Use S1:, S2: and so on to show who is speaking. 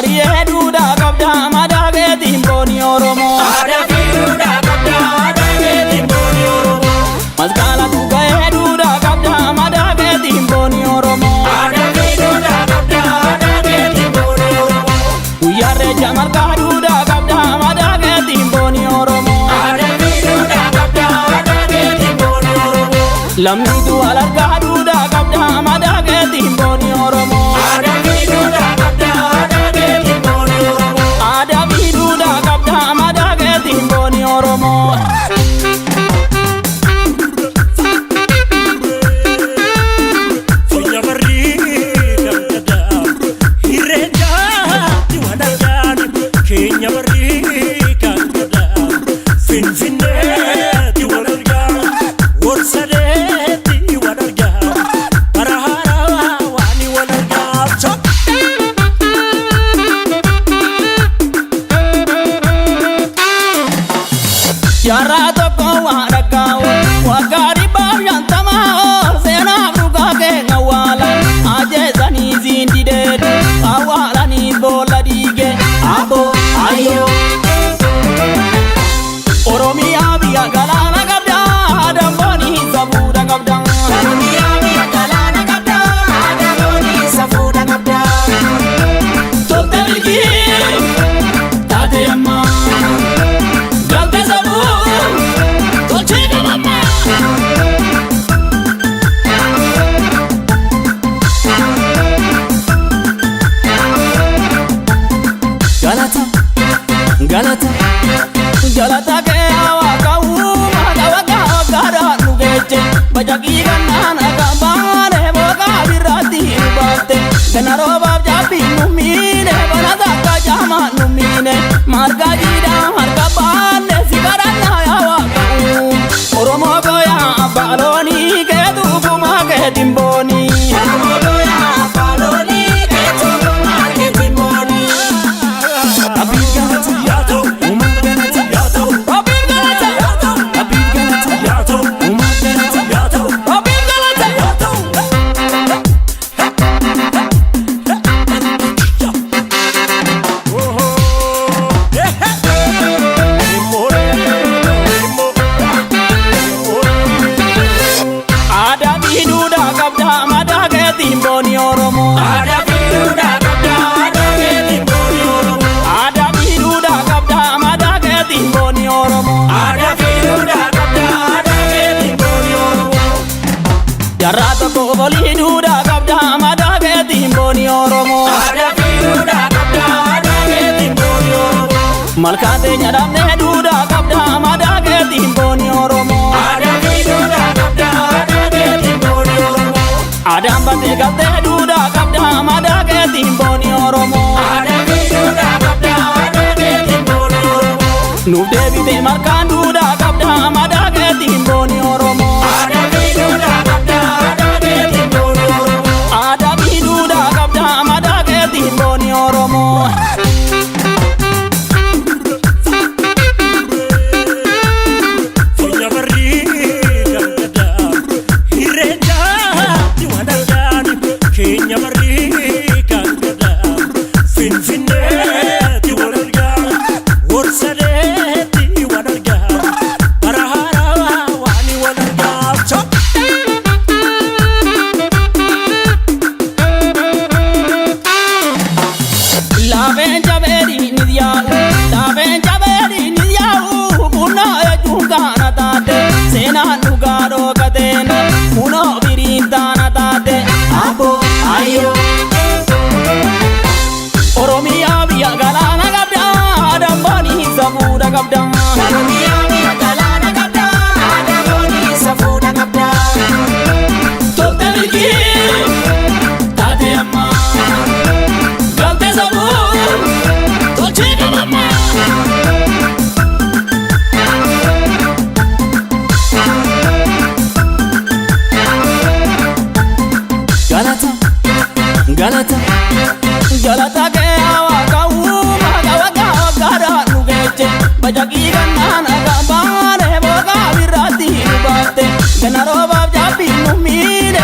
S1: Barie duda kabda madage timboni oromo. Adafi duda kabda madage timboni oromo. Masgala tuga duda kabda madage timboni oromo. Adafi duda kabda madage timboni oromo. Uyare jamal ka duda kabda madage timboni oromo. Adafi duda kabda madage timboni oromo. Lamni tu alarga duda kabda madage timboni oromo. Adafi duda kabda madage timboni oromo. Adafi duda kabda madage timboni oromo. Yara toko warakao, wakari bayan tamao, sena bruga ke ngawala, aje zani zindi dedu, awala ni bola dige, abo ayo. Oromia biya galana kabda, adamboni sabuda kabda. Oromia biya galana kabda, adamboni sabuda kabda. Tote bilgi, tate amma. Galata, galata ke awa kau magawaga gara nugeje bajagi ganana kambane boga birati ubate ganaro babjabi numine banada kajama numine marga jida marga bane sigarana awa kau oromo goya baloni ke duguma ke dimboni oromo goya baloni ke duguma ke dimboni timboni oromo. Adafi duda kabda madage timboni oromo. Adafi duda kabda madage timboni oromo. Adafi duda kabda madage timboni oromo. Jarata ko boli duda kabda madage timboni oromo. Adafi duda kabda madage timboni oromo. Malkate nyadamne duda kabda madage timboni oromo. Adafi duda kabda madage timboni oromo. Adam bate galte duda kabda madage timboni oromo. Adafi duda kabda madage timboni oromo. Nubde bite markan duda kabda madage timboni oromo. Adafi duda kabda madage timboni oromo. Adafi duda kabda madage timboni oromo. Oromia biya galana kabda, adamboni sabuda kabda. Oromia biya galana kabda, adamboni sabuda kabda. Tote bilgi, tate amma. Galte sabu, toche mama. Galata, galata. Galata ke awa kau magawaga gara nugeje bajagi ganana kambane boga birati ubate ganaro babjabi numine